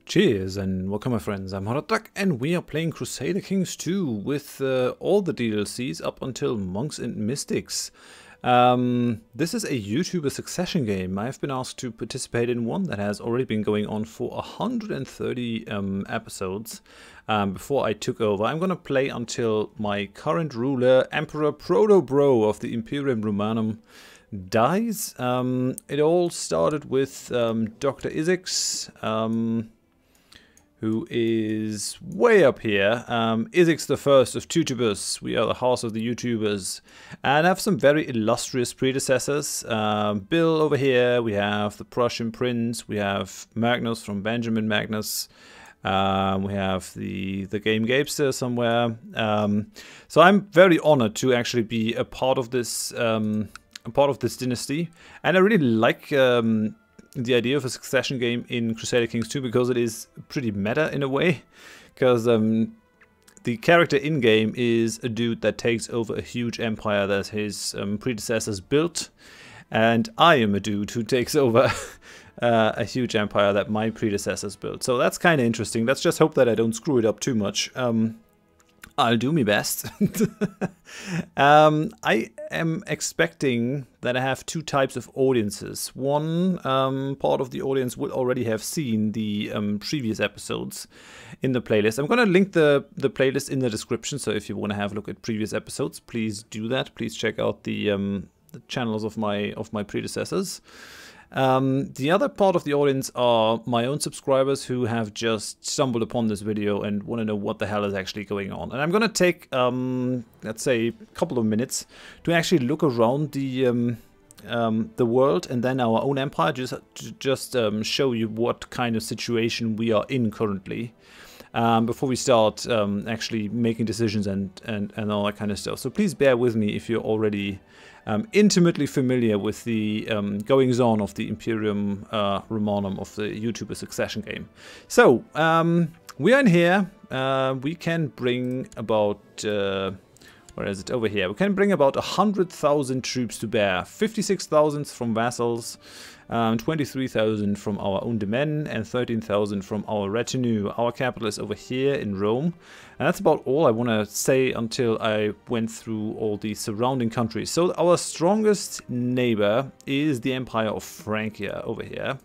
Cheers and welcome my friends, I'm Horath and we are playing Crusader Kings 2 with all the DLCs up until Monks and Mystics. This is a YouTuber succession game. I've been asked to participate in one that has already been going on for 130 episodes before I took over. I'm gonna play until my current ruler, Emperor Proto-Bro of the Imperium Romanum, dies. It all started with Dr. Isix, who is way up here. Isix the first of Tutubus. We are the house of the YouTubers. And I have some very illustrious predecessors. Bill over here, we have the Prussian Prince, we have Magnus from Benjamin Magnus. We have the Game Gapester somewhere. So I'm very honored to actually be a part of this dynasty. And I really like the idea of a succession game in Crusader Kings 2 because it is pretty meta in a way, because the character in-game is a dude that takes over a huge empire that his predecessors built, and I am a dude who takes over a huge empire that my predecessors built. So that's kind of interesting. Let's just hope that I don't screw it up too much. I'll do my best. I am expecting that I have two types of audiences. One part of the audience will already have seen the previous episodes in the playlist. I'm going to link the playlist in the description, so if you want to have a look at previous episodes, please do that. Please check out the channels of my predecessors. The other part of the audience are my own subscribers who have just stumbled upon this video and want to know what the hell is actually going on. And I'm going to take, let's say, a couple of minutes to actually look around the world and then our own empire, just show you what kind of situation we are in currently. Before we start actually making decisions and all that kind of stuff. So please bear with me if you're already intimately familiar with the goings-on of the Imperium Romanum of the YouTuber succession game. So, we are in here. We can bring about... where is it? Over here. We can bring about 100,000 troops to bear. 56,000 from vassals, 23,000 from our own demesne, and 13,000 from our retinue. Our capital is over here in Rome. And that's about all I want to say until I went through all the surrounding countries. So our strongest neighbor is the Empire of Francia over here.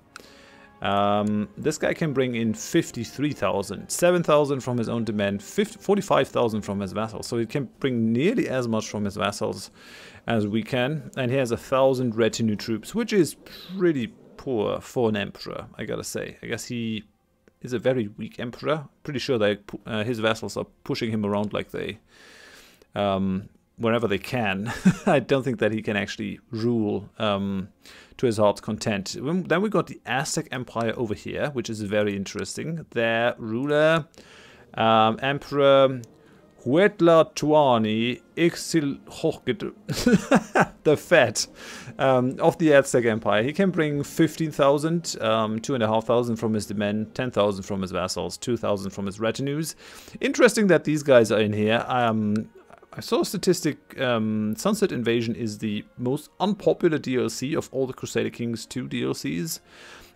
This guy can bring in 53,000, 7,000 from his own demesne, 45,000 from his vassals. So he can bring nearly as much from his vassals as we can. And he has 1,000 retinue troops, which is pretty poor for an emperor, I gotta say. I guess he is a very weak emperor. Pretty sure that his vassals are pushing him around like they... wherever they can. I don't think that he can actually rule to his heart's content. Then we got the Aztec Empire over here, which is very interesting. Their ruler, Emperor Huetla Ixilhochget, the Fat, of the Aztec Empire. He can bring 15,000, 2,500 from his demesne, 10,000 from his vassals, 2,000 from his retinues. Interesting that these guys are in here. I saw a statistic, Sunset Invasion is the most unpopular DLC of all the Crusader Kings 2 DLCs.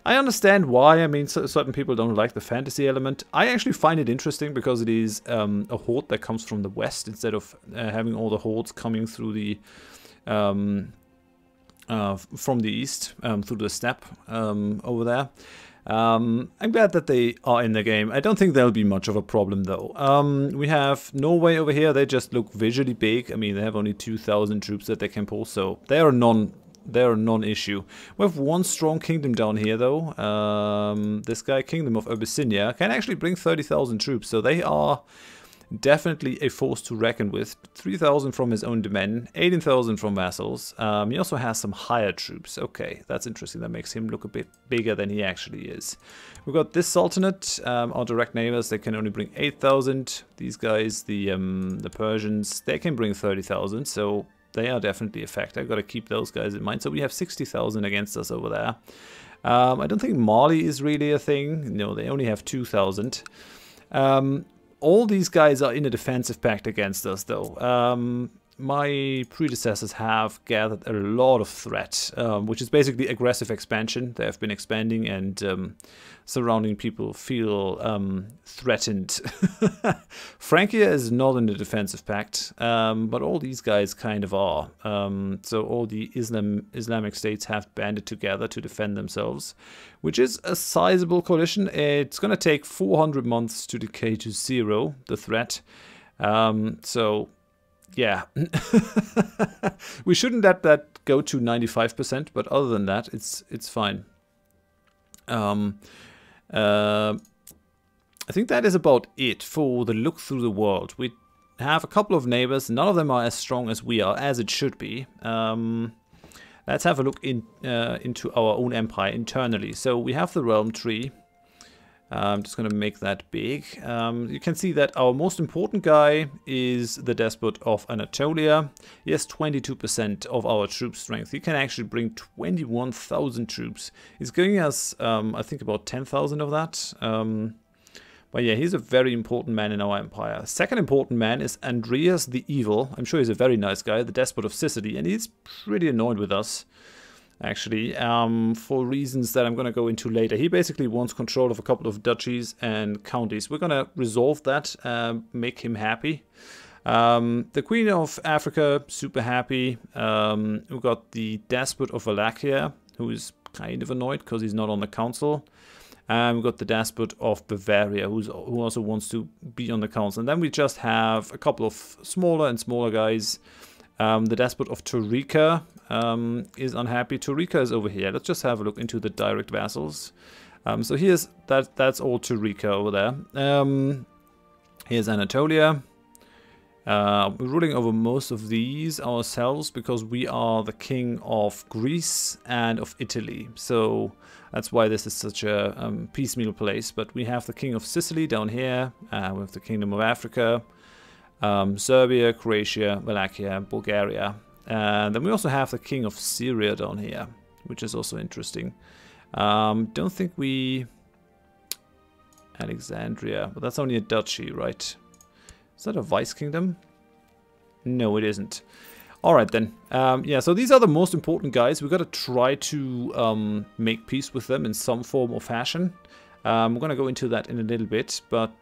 I understand why. I mean, certain people don't like the fantasy element. I actually find it interesting because it is a horde that comes from the west instead of having all the hordes coming through the from the east, through the steppe over there. I'm glad that they are in the game. I don't think there'll be much of a problem though. We have Norway over here. They just look visually big. I mean, they have only 2,000 troops that they can pull, so they are non-issue. We have one strong kingdom down here though. This guy, Kingdom of Abyssinia, can actually bring 30,000 troops, so they are definitely a force to reckon with. 3,000 from his own demesne, 18,000 from vassals. He also has some higher troops. Okay, that's interesting. That makes him look a bit bigger than he actually is. We've got this Sultanate, our direct neighbors. They can only bring 8,000. These guys, the Persians, they can bring 30,000. So they are definitely a factor. I've got to keep those guys in mind. So we have 60,000 against us over there. I don't think Mali is really a thing. No, they only have 2,000. All these guys are in a defensive pact against us, though. my predecessors have gathered a lot of threat, which is basically aggressive expansion. They have been expanding, and surrounding people feel threatened. Francia is not in the defensive pact, but all these guys kind of are. So all the Islamic states have banded together to defend themselves, which is a sizable coalition. It's going to take 400 months to decay to 0, the threat. So yeah, we shouldn't let that go to 95%, but other than that, it's fine. I think that is about it for the look through the world. We have a couple of neighbors. None of them are as strong as we are, as it should be. Let's have a look into our own empire internally. So we have the realm tree. I'm just going to make that big. You can see that our most important guy is the despot of Anatolia. He has 22% of our troop strength. He can actually bring 21,000 troops. He's giving us, I think, about 10,000 of that. But yeah, he's a very important man in our empire. Second important man is Andreas the Evil. I'm sure he's a very nice guy, the despot of Sicily, and he's pretty annoyed with us, actually, for reasons that I'm going to go into later. He basically wants control of a couple of duchies and counties. We're going to resolve that, make him happy. The Queen of Africa, super happy. We've got the despot of Wallachia, who is kind of annoyed because he's not on the council. And we've got the despot of Bavaria, who also wants to be on the council. And then we just have a couple of smaller and smaller guys. The despot of Taurika is unhappy. Taurika is over here. Let's just have a look into the direct vassals. So here's that's all Taurika over there. Here's Anatolia. We're ruling over most of these ourselves because we are the king of Greece and of Italy. So that's why this is such a piecemeal place. But we have the king of Sicily down here. We have the kingdom of Africa. Serbia, Croatia, Wallachia, Bulgaria. And then we also have the king of Syria down here, which is also interesting. Don't think we... Alexandria, but that's only a duchy, right? Is that a vice kingdom? No, it isn't. Alright then. Yeah, so these are the most important guys. We've got to try to make peace with them in some form or fashion. We're going to go into that in a little bit, but...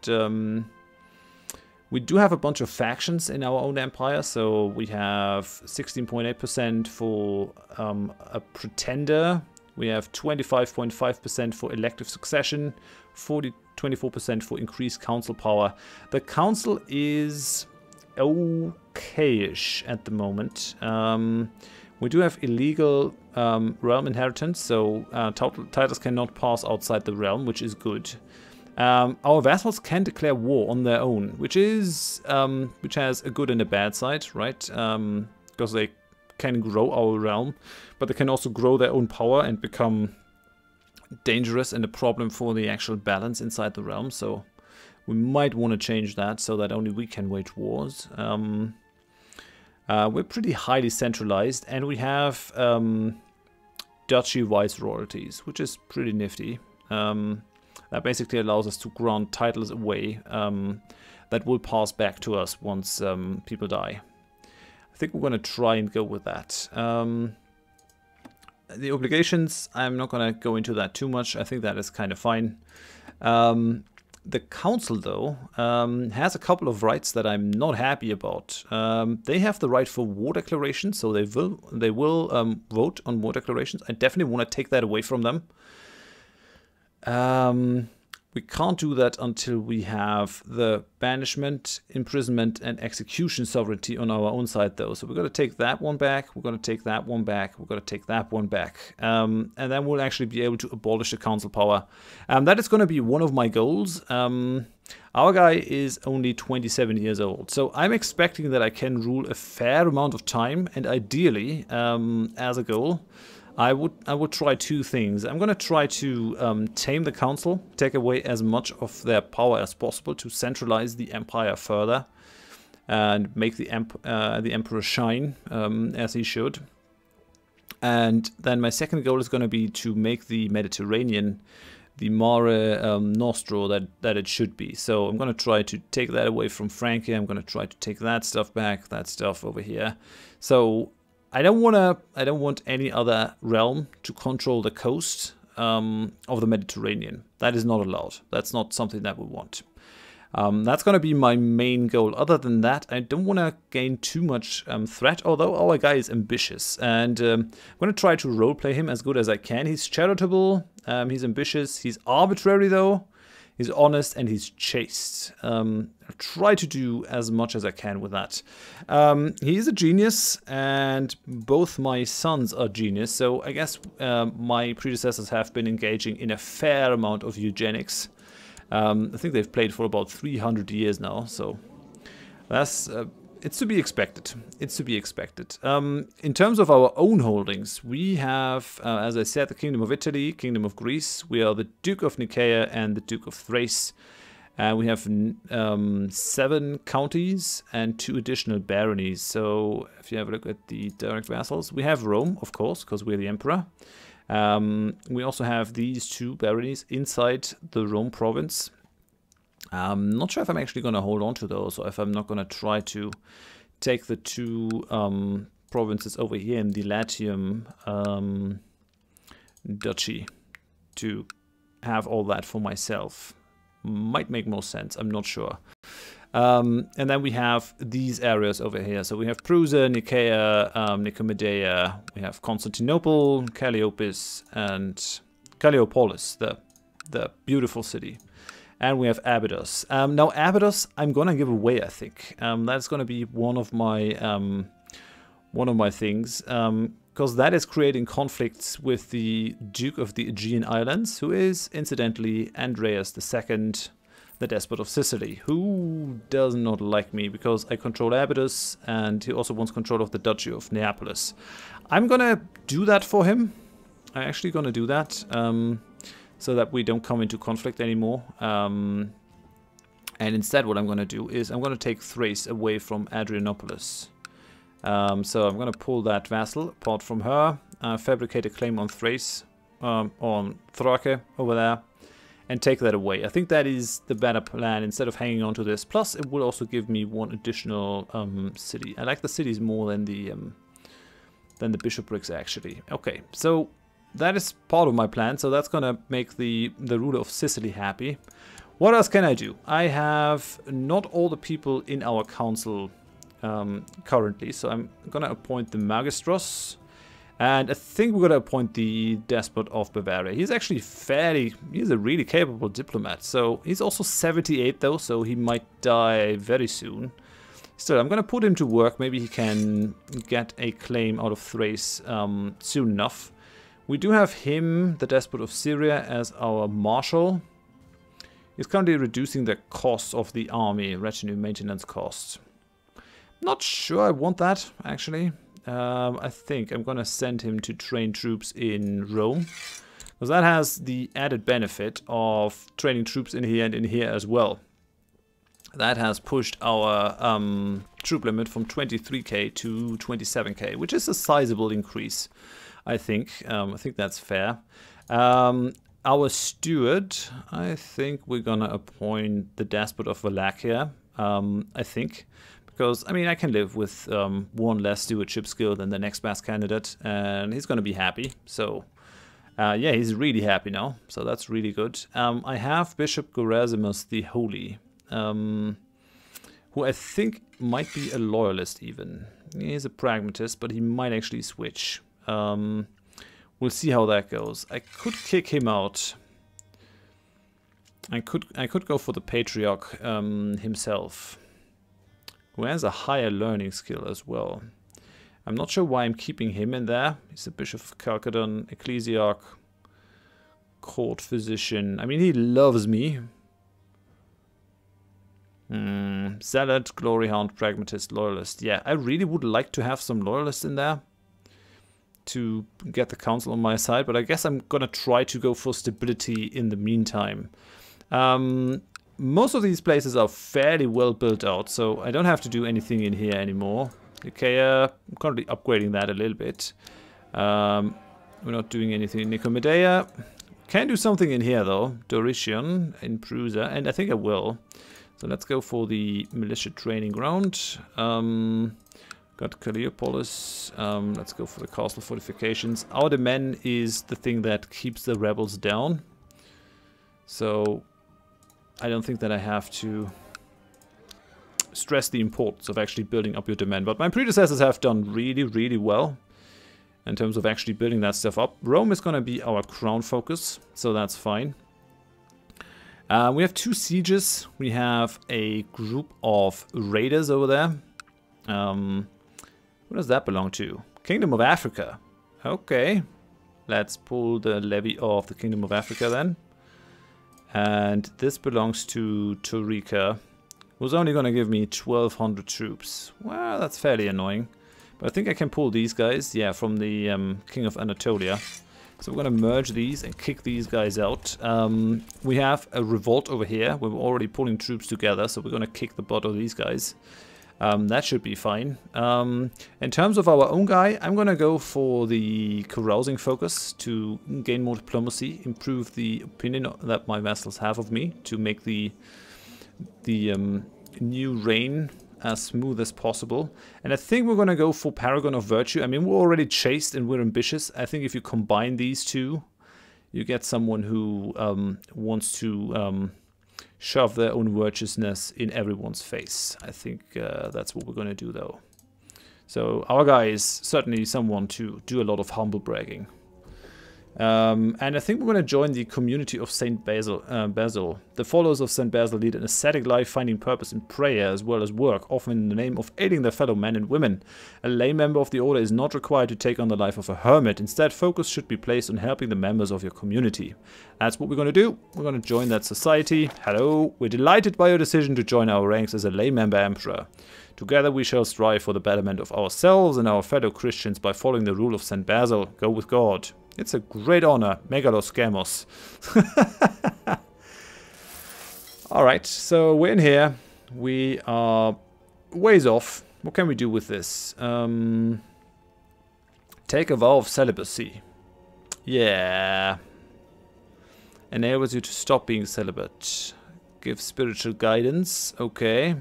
we do have a bunch of factions in our own empire, so we have 16.8% for a pretender, we have 25.5% for elective succession, 24% for increased council power. The council is okay-ish at the moment. We do have illegal realm inheritance, so titles cannot pass outside the realm, which is good. Our vassals can declare war on their own, which has a good and a bad side, right? Because they can grow our realm, but they can also grow their own power and become dangerous and a problem for the actual balance inside the realm. So we might want to change that so that only we can wage wars. We're pretty highly centralized, and we have duchy viceroyalties, which is pretty nifty. That basically allows us to grant titles away that will pass back to us once people die. I think we're going to try and go with that. The obligations, I'm not going to go into that too much. I think that is kind of fine. The council, though, has a couple of rights that I'm not happy about. They have the right for war declarations, so they will vote on war declarations. I definitely want to take that away from them. We can't do that until we have the banishment, imprisonment, and execution sovereignty on our own side, though. So we're going to take that one back, we're going to take that one back, we're going to take that one back. And then we'll actually be able to abolish the council power. That is going to be one of my goals. Our guy is only 27 years old, so I'm expecting that I can rule a fair amount of time, and ideally, as a goal, I would try two things. I'm going to try to tame the council, take away as much of their power as possible to centralize the empire further and make the emperor shine as he should. And then my second goal is going to be to make the Mediterranean Mare Nostro that it should be. So I'm going to try to take that away from Francia. I'm going to try to take that stuff back, that stuff over here. So I don't want any other realm to control the coast of the Mediterranean. That is not allowed. That's not something that we want. That's going to be my main goal. Other than that, I don't want to gain too much threat, although our guy is ambitious. And I'm going to try to roleplay him as good as I can. He's charitable, he's ambitious, he's arbitrary though, he's honest, and he's chaste. I'll try to do as much as I can with that. He is a genius, and both my sons are genius, so I guess my predecessors have been engaging in a fair amount of eugenics. I think they've played for about 300 years now, so that's it's to be expected. It's to be expected. In terms of our own holdings, we have, as I said, the Kingdom of Italy, Kingdom of Greece. We are the Duke of Nicaea and the Duke of Thrace. We have 7 counties and 2 additional baronies. So if you have a look at the direct vassals, we have Rome, of course, because we're the emperor. We also have these 2 baronies inside the Rome province. I'm not sure if I'm actually going to hold on to those, or if I'm not going to try to take the 2 provinces over here in the Latium duchy to have all that for myself. Might make more sense, I'm not sure. And then we have these areas over here. So we have Prusa, Nicaea, Nicomedia, we have Constantinople, Calliopolis, and Calliopolis, the beautiful city. And we have Abydos. Now Abydos, I'm gonna give away, I think. That's gonna be one of my things, because that is creating conflicts with the Duke of the Aegean Islands, who is incidentally Andreas II, the despot of Sicily, who does not like me because I control Abydos, and he also wants control of the Duchy of Neapolis. I'm gonna do that for him. I'm actually gonna do that so that we don't come into conflict anymore. And instead what I'm gonna do is I'm gonna take Thrace away from Adrianopolis. So I'm gonna pull that vassal apart from her, fabricate a claim on Thrace, on Thrake over there, and take that away. I think that is the better plan instead of hanging on to this. Plus, it will also give me 1 additional city. I like the cities more than the bishoprics, actually. Okay, so that is part of my plan. So that's gonna make the ruler of Sicily happy. What else can I do? I have not all the people in our council currently, so I'm gonna appoint the Magistros. And I think we're going to appoint the Despot of Bavaria. He's actually he's a really capable diplomat. So he's also 78 though, so he might die very soon. Still, I'm going to put him to work. Maybe he can get a claim out of Thrace soon enough. We do have him, the Despot of Syria, as our marshal. He's currently reducing the cost of the army, retinue maintenance costs. Not sure I want that, actually. I think I'm gonna send him to train troops in Rome, because that has the added benefit of training troops in here and in here as well. That has pushed our troop limit from 23k to 27k, which is a sizable increase, I think. I think that's fair. Our steward, I think we're gonna appoint the Despot of Wallachia, I think. Because, I mean, I can live with 1 less stewardship skill than the next best candidate, and he's going to be happy. So, yeah, he's really happy now, so that's really good. I have Bishop Gerasimus the Holy, who I think might be a loyalist even. He's a pragmatist, but he might actually switch. We'll see how that goes. I could kick him out. I could go for the Patriarch himself, who has a higher learning skill as well. I'm not sure why I'm keeping him in there. He's a Bishop of Chalcedon, Ecclesiarch, Court Physician. I mean, he loves me. Zealot, Glory Hound, Pragmatist, Loyalist. Yeah, I really would like to have some Loyalists in there to get the council on my side, but I guess I'm gonna try to go for stability in the meantime. Most of these places are fairly well built out, so I don't have to do anything in here anymore. Nicaea, I'm currently upgrading that a little bit. We're not doing anything in Nicomedia. Can do something in here though. Doritian in Prusa, and I think I will. So let's go for the militia training ground. Got Calliopolis. Let's go for the castle fortifications. Our demand is the thing that keeps the rebels down. So I don't think that I have to stress the importance of actually building up your demand. But my predecessors have done really, really well in terms of actually building that stuff up. Rome is going to be our crown focus, so that's fine. We have 2 sieges. We have a group of raiders over there. Who does that belong to? Kingdom of Africa. Okay. Let's pull the levy of the Kingdom of Africa then. And this belongs to Torika, who's only going to give me 1,200 troops. Well, that's fairly annoying. But I think I can pull these guys, yeah, from the King of Anatolia. So we're going to merge these and kick these guys out. We have a revolt over here. We're already pulling troops together, so we're going to kick the butt of these guys. That should be fine. In terms of our own guy, I'm going to go for the carousing focus to gain more diplomacy, improve the opinion that my vassals have of me, to make the new reign as smooth as possible. And I think we're going to go for Paragon of Virtue. I mean, we're already chaste and we're ambitious. I think if you combine these two, you get someone who wants to shove their own virtuousness in everyone's face. I think that's what we're going to do, though. So our guy is certainly someone to do a lot of humble bragging. And I think we're going to join the community of Saint Basil. The followers of Saint Basil lead an ascetic life, finding purpose in prayer as well as work, often in the name of aiding their fellow men and women. A lay member of the order is not required to take on the life of a hermit. Instead, focus should be placed on helping the members of your community. That's what we're going to do. We're going to join that society. Hello, we're delighted by your decision to join our ranks as a lay member emperor. Together we shall strive for the betterment of ourselves and our fellow Christians by following the rule of Saint Basil. Go with God. It's a great honor, Megalos Gamos. Alright, so we're in here. We are ways off. What can we do with this? Take a vow of celibacy. Yeah. Enables you to stop being celibate. Give spiritual guidance. Okay.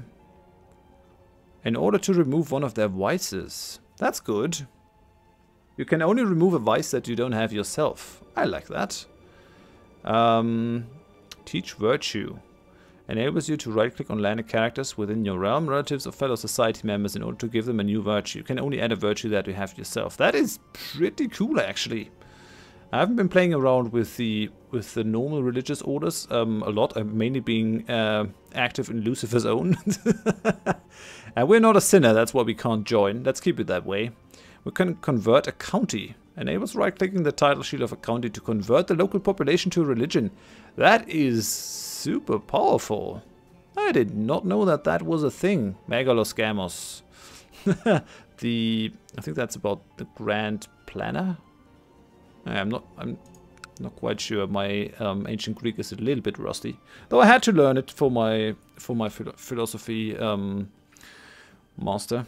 In order to remove one of their vices. That's good. You can only remove a vice that you don't have yourself. I like that. Teach virtue. Enables you to right-click on landed characters within your realm, relatives or fellow society members in order to give them a new virtue. You can only add a virtue that you have yourself. That is pretty cool, actually. I haven't been playing around with the normal religious orders a lot. I'm mainly being active in Lucifer's own. And we're not a sinner, that's why we can't join. Let's keep it that way. We can convert a county. Enables right-clicking the title shield of a county to convert the local population to a religion. That is super powerful. I did not know that that was a thing. Megalos Gamos. I think that's about the Grand Planner. I'm not quite sure. My ancient Greek is a little bit rusty, though I had to learn it for my philosophy master.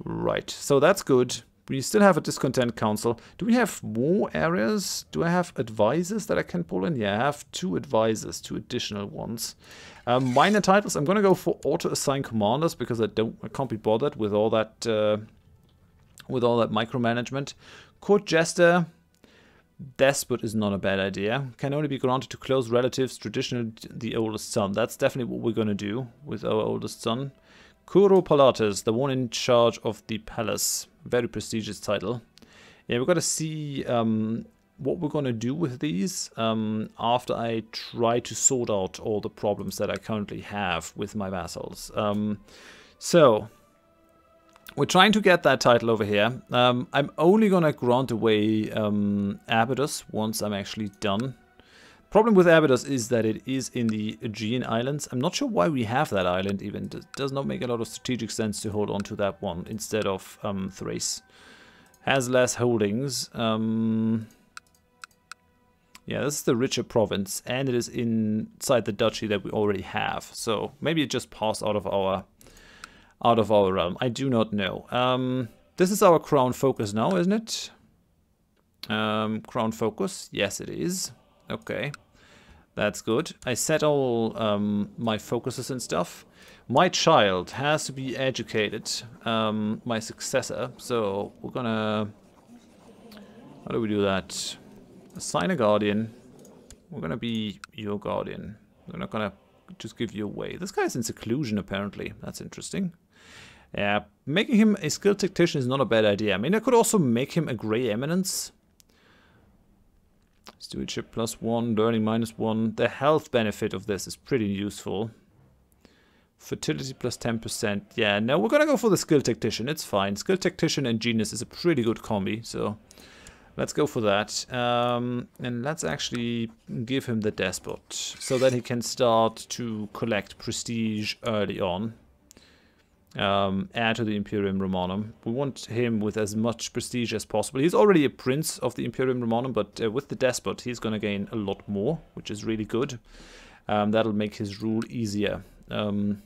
Right, so that's good. We still have a discontent council. Do we have more areas? Do I have advisors that I can pull in? Yeah, I have 2 advisors, 2 additional ones. Minor titles. I'm gonna go for auto-assign commanders because I can't be bothered with all that micromanagement. Court jester. Despot is not a bad idea. Can only be granted to close relatives, traditionally the oldest son. That's definitely what we're gonna do with our oldest son. Kuro Palates, the one in charge of the palace. Very prestigious title. Yeah, we've got to see what we're going to do with these after I try to sort out all the problems that I currently have with my vassals. So, we're trying to get that title over here. I'm only going to grant away Abydos once I'm actually done. Problem with Abydos is that it is in the Aegean Islands. I'm not sure why we have that island even. It does not make a lot of strategic sense to hold on to that one instead of Thrace. Has less holdings. Yeah, this is the richer province, and it is inside the duchy that we already have. So maybe it just passed out of our realm. I do not know. This is our crown focus now, isn't it? Crown focus. Yes, it is. Okay. That's good. I set all my focuses and stuff. My child has to be educated, my successor. So we're gonna... How do we do that? Assign a guardian. We're gonna be your guardian. We're not gonna just give you away. This guy's in seclusion, apparently. That's interesting. Yeah, making him a skilled tactician is not a bad idea. I mean, I could also make him a Grey Eminence. Stewardship +1, learning -1. The health benefit of this is pretty useful. Fertility +10%. Yeah, no, we're gonna go for the skilled tactician. It's fine. Skilled tactician and genius is a pretty good combi, so let's go for that. And let's actually give him the despot so that he can start to collect prestige early on. Add to the Imperium Romanum. We want him with as much prestige as possible. He's already a prince of the Imperium Romanum, but with the despot he's going to gain a lot more, which is really good. That'll make his rule easier. Can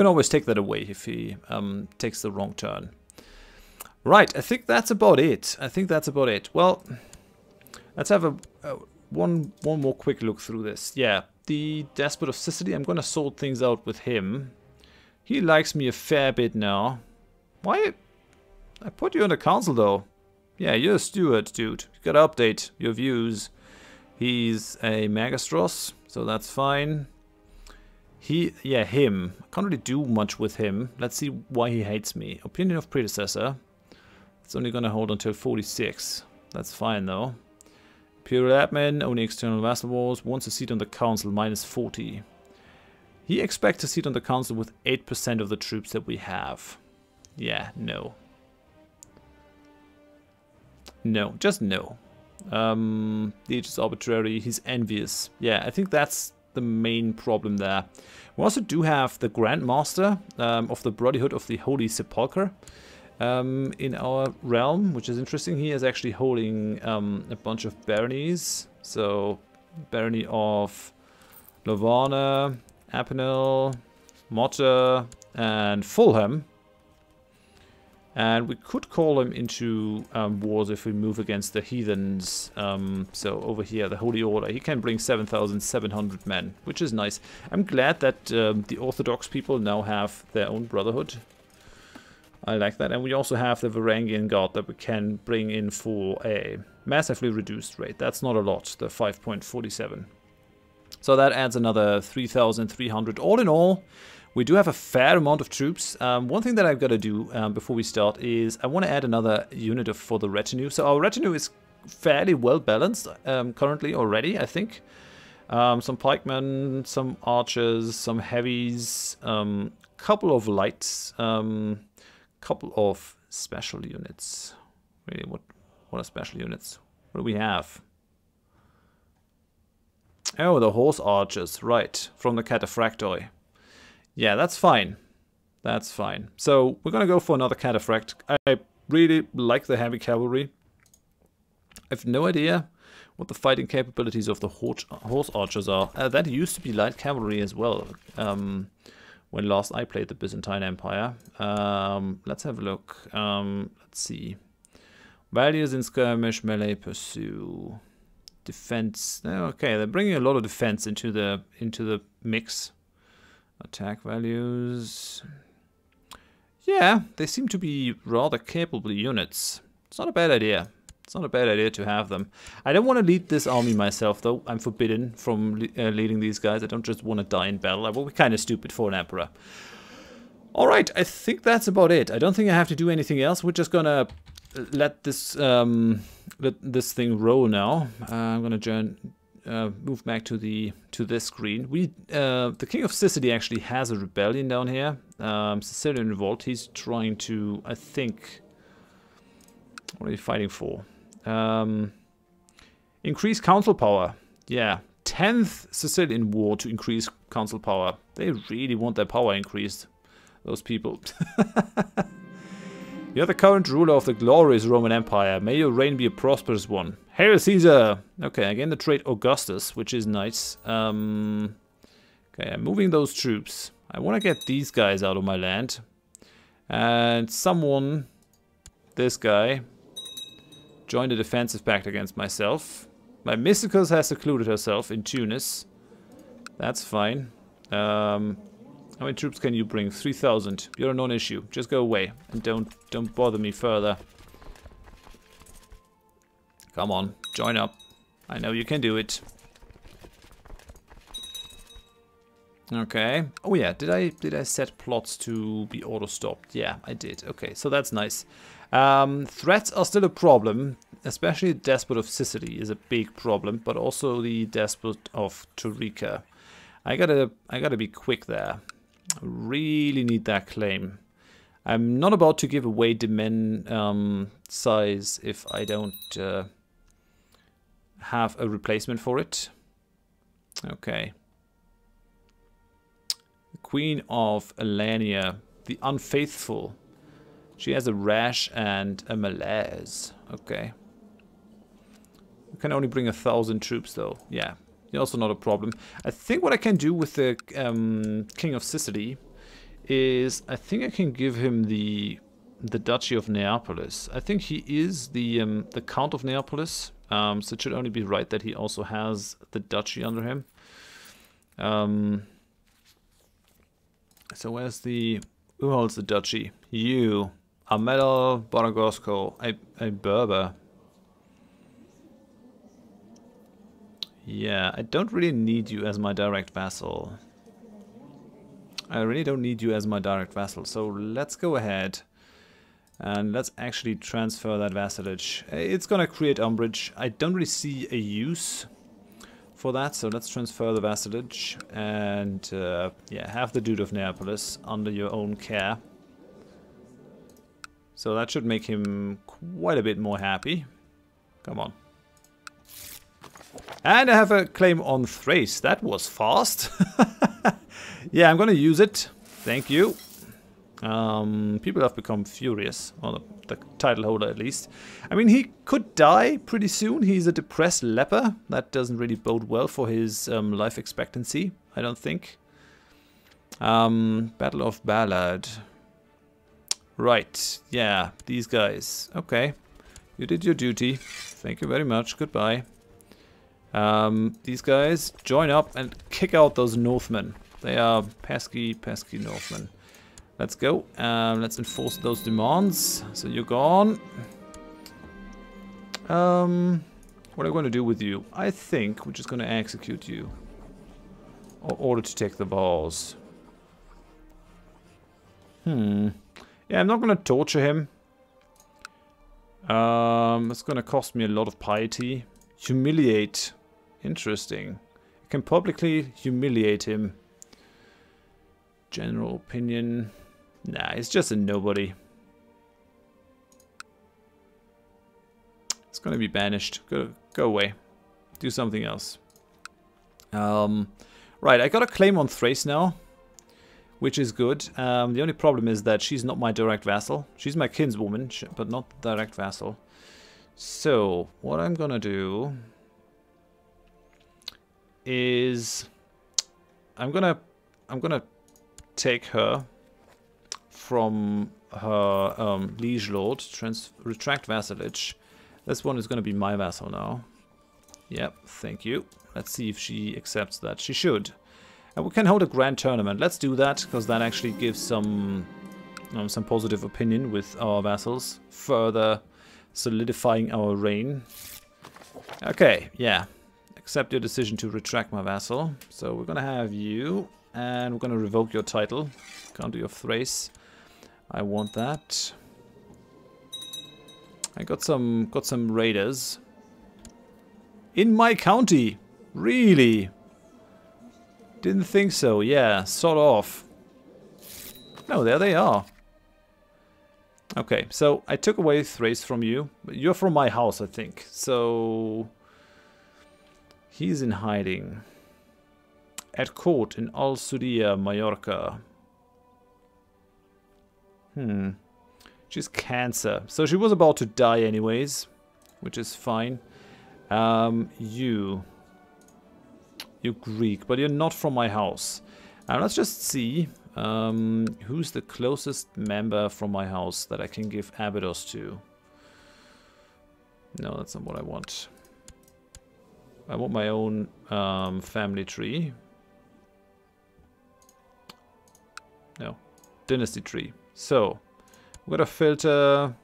always take that away if he takes the wrong turn. Right, I think that's about it. Well, let's have one more quick look through this. Yeah, the Despot of Sicily, I'm going to sort things out with him. He likes me a fair bit now. Why? I put you on the council, though. Yeah, you're a steward, dude. You gotta update your views. He's a Magistros, so that's fine. Him. I can't really do much with him. Let's see why he hates me. Opinion of Predecessor. It's only gonna hold until 46. That's fine, though. Imperial Admin, only external vassal wars. Wants a seat on the council, -40. He expects a seat on the council with 8% of the troops that we have. Yeah, no. No, just no. The age is arbitrary. He's envious. Yeah, I think that's the main problem there. We also do have the Grand Master of the Brotherhood of the Holy Sepulchre in our realm, which is interesting. He is actually holding a bunch of baronies. So, barony of Lavana, Appenel, Motta, and Fulham. And we could call him into wars if we move against the heathens. So over here, the Holy Order, he can bring 7,700 men, which is nice. I'm glad that the Orthodox people now have their own brotherhood. I like that. And we also have the Varangian Guard that we can bring in for a massively reduced rate. That's not a lot, the 5.47. So that adds another 3,300. All in all, we do have a fair amount of troops. One thing that I've got to do before we start is I want to add another unit for the retinue. So our retinue is fairly well balanced currently already, I think. Some pikemen, some archers, some heavies, couple of lights, couple of special units. Really, what are special units? What do we have? Oh, the horse archers, right, from the Cataphractoi. Yeah, that's fine. That's fine. So, we're gonna go for another Cataphract. I really like the heavy cavalry. I have no idea what the fighting capabilities of the horse archers are. That used to be light cavalry as well, when last I played the Byzantine Empire. Let's have a look. Let's see. Values in skirmish, melee, pursue. Defense. Okay, they're bringing a lot of defense into the mix. Attack values. Yeah, they seem to be rather capable units. It's not a bad idea. It's not a bad idea to have them. I don't want to lead this army myself, though. I'm forbidden from leading these guys. I don't just want to die in battle. I will be kind of stupid for an emperor. All right, I think that's about it. I don't think I have to do anything else. We're just gonna let this thing roll now. I'm gonna move back to this screen. The King of Sicily actually has a rebellion down here. Sicilian Revolt. He's trying to, I think, what are you fighting for? Increase council power. Yeah, 10th Sicilian War to increase council power. They really want their power increased, those people. You're the current ruler of the glorious Roman Empire. May your reign be a prosperous one. Hail Caesar! Okay, again the trait Augustus, which is nice. Okay, I'm moving those troops. I want to get these guys out of my land. And someone, this guy, join the defensive pact against myself. My Mysticus has secluded herself in Tunis. That's fine. How many troops can you bring? 3,000. You're a non-issue. Just go away and don't bother me further. Come on, join up. I know you can do it. Okay. Oh yeah, did I set plots to be auto-stopped? Yeah, I did. Okay, so that's nice. Threats are still a problem, especially the Despot of Sicily is a big problem, but also the Despot of Tariqa. I gotta be quick there. I really need that claim. I'm not about to give away Demen size if I don't have a replacement for it. Okay. Queen of Alania, the Unfaithful. She has a rash and a malaise. Okay. You can only bring 1,000 troops though. Yeah, also not a problem. I think what I can do with the King of Sicily is I think I can give him the Duchy of Neapolis. I think he is the Count of Neapolis. So it should only be right that he also has the duchy under him. So where's who holds the duchy? You. Amedal Baragosco. A Berber. Yeah, I don't really need you as my direct vassal. I really don't need you as my direct vassal. So let's go ahead. And let's actually transfer that vassalage. It's gonna create umbrage. I don't really see a use for that, so let's transfer the vassalage. And yeah, have the Duke of Neapolis under your own care. So that should make him quite a bit more happy. Come on. And I have a claim on Thrace. That was fast. Yeah, I'm gonna use it. Thank you. People have become furious. Well, the title holder at least. I mean, he could die pretty soon. He's a depressed leper. That doesn't really bode well for his life expectancy, I don't think. Battle of Ballad. Right, yeah, these guys. Okay, you did your duty. Thank you very much. Goodbye. These guys, join up and kick out those Northmen. They are pesky, pesky Northmen. Let's go. Let's enforce those demands. So you're gone. What am I going to do with you? I think we're just going to execute you. Or order to take the balls. Yeah, I'm not going to torture him. It's going to cost me a lot of piety. Humiliate. Interesting. I can publicly humiliate him. General opinion. Nah, it's just a nobody. It's gonna be banished. Go away. Do something else. Right, I got a claim on Thrace now, which is good. The only problem is that she's not my direct vassal. She's my kinswoman, but not the direct vassal. So, what I'm gonna do is I'm gonna take her from her liege lord, retract vassalage. This one is going to be my vassal now. Yep, thank you. Let's see if she accepts that. She should. And we can hold a grand tournament. Let's do that, because that actually gives some positive opinion with our vassals, further solidifying our reign. Okay, yeah. Accept your decision to retract my vassal. So we're going to have you. And we're going to revoke your title. County of Thrace. I want that. I got some raiders. In my county? Really? Didn't think so. Yeah, sort of. No, there they are. Okay, so I took away Thrace from you. But you're from my house, I think. So he's in hiding. At court in Al-Sudia, Mallorca. She's Cancer. So she was about to die anyways, which is fine. You're Greek, but you're not from my house. Let's just see who's the closest member from my house that I can give Abydos to. No, that's not what I want. I want my own family tree. No, dynasty tree. So, we're gonna filter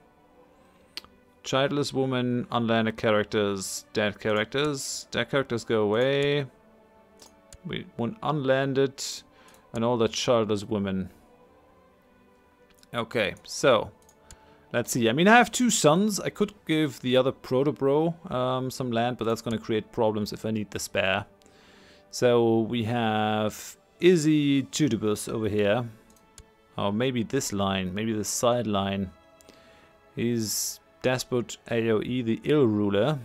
childless woman, unlanded characters, dead characters. Dead characters go away. We want unlanded and all the childless women. Okay, so let's see. I mean, I have 2 sons. I could give the other proto-bro some land, but that's going to create problems if I need the spare. So we have Izzy Tutibus over here. Or maybe this line, maybe the side line. He's Despot AoE, the ill ruler.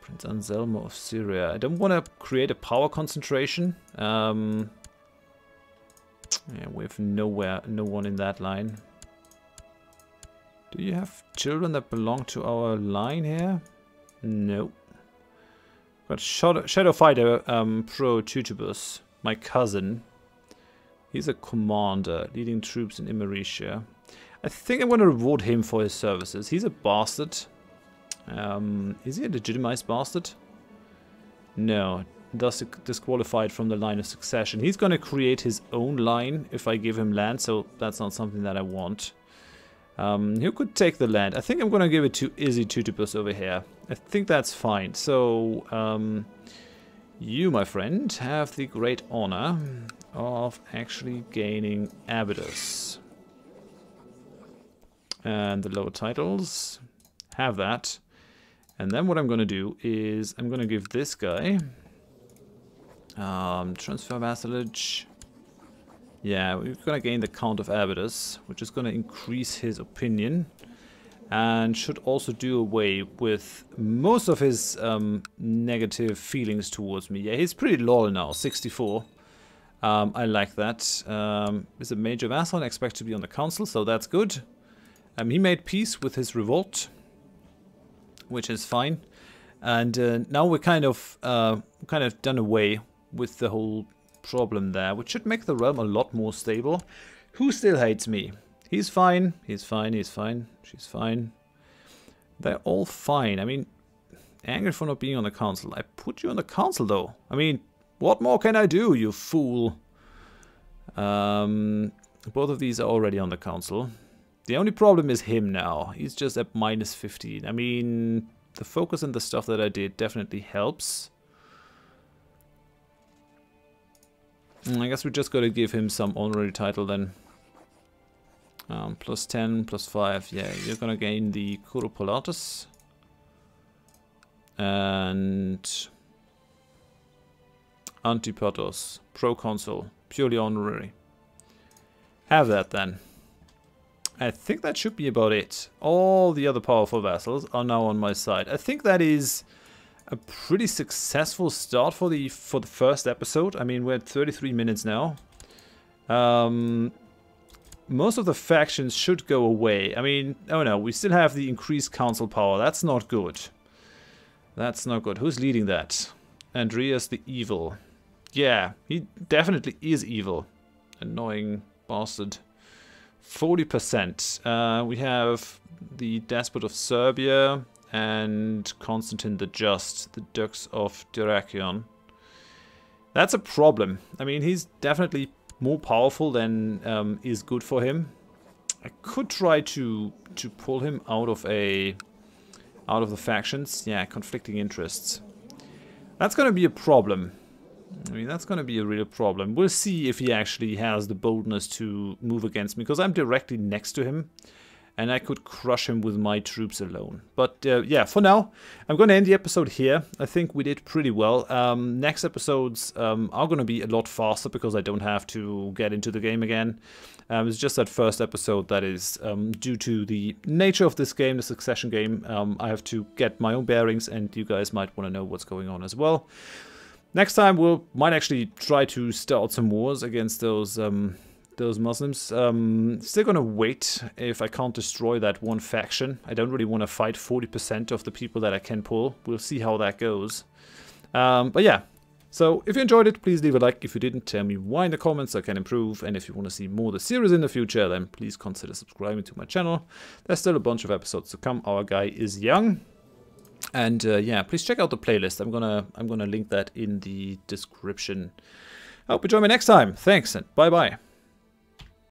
Prince Anselmo of Syria. I don't want to create a power concentration. Yeah, we have no one in that line. Do you have children that belong to our line here? No. Got Shadow Fighter Pro Tutibus, my cousin. He's a commander, leading troops in Imeritia. I think I'm going to reward him for his services. He's a bastard. Is he a legitimized bastard? No. Thus disqualified from the line of succession. He's going to create his own line if I give him land, so that's not something that I want. Who could take the land? I think I'm going to give it to Izzy Tutibus over here. I think that's fine. So, you, my friend, have the great honor of actually gaining Abydos. And the lower titles have that. And then what I'm going to do is I'm going to give this guy transfer vassalage. Yeah, we're going to gain the Count of Abydos, which is going to increase his opinion and should also do away with most of his negative feelings towards me. Yeah, he's pretty loyal now, 64. I like that. Is a major vassal and expect to be on the council, so that's good. He made peace with his revolt, which is fine. And now we're kind of done away with the whole problem there, which should make the realm a lot more stable. Who still hates me? He's fine. He's fine. He's fine. She's fine. They're all fine. I mean, angry for not being on the council. I put you on the council, though. I mean, what more can I do, you fool? Both of these are already on the council. The only problem is him now. He's just at minus 15. I mean, the focus and the stuff that I did definitely helps. I guess we just got to give him some honorary title then. Plus 10, plus 5. Yeah, you're going to gain the Curopolatus. And Antipatos, proconsul, purely honorary. Have that then. I think that should be about it. All the other powerful vassals are now on my side. I think that is a pretty successful start for the first episode. I mean, we're at 33 minutes now. Most of the factions should go away. I mean, oh no, we still have the increased council power. That's not good. That's not good. Who's leading that? Andreas the Evil. Yeah, he definitely is evil. Annoying bastard. 40%. We have the Despot of Serbia and Constantine the Just, the Dux of Dyrrachion. That's a problem. I mean, he's definitely more powerful than is good for him. I could try to pull him out of the factions. Yeah, conflicting interests. That's going to be a problem. I mean, that's going to be a real problem. We'll see if he actually has the boldness to move against me, because I'm directly next to him, and I could crush him with my troops alone. But yeah, for now, I'm going to end the episode here. I think we did pretty well. Next episodes are going to be a lot faster, because I don't have to get into the game again. It's just that first episode that is due to the nature of this game, the Succession game. I have to get my own bearings, and you guys might want to know what's going on as well. Next time might actually try to start some wars against those Muslims. Still gonna wait if I can't destroy that one faction. I don't really want to fight 40% of the people that I can pull. We'll see how that goes. But yeah, so if you enjoyed it, please leave a like. If you didn't, tell me why in the comments so I can improve. And if you want to see more of the series in the future, then please consider subscribing to my channel. There's still a bunch of episodes to come. Our guy is young. And yeah, please check out the playlist. I'm gonna link that in the description. I hope you join me next time. Thanks and bye bye.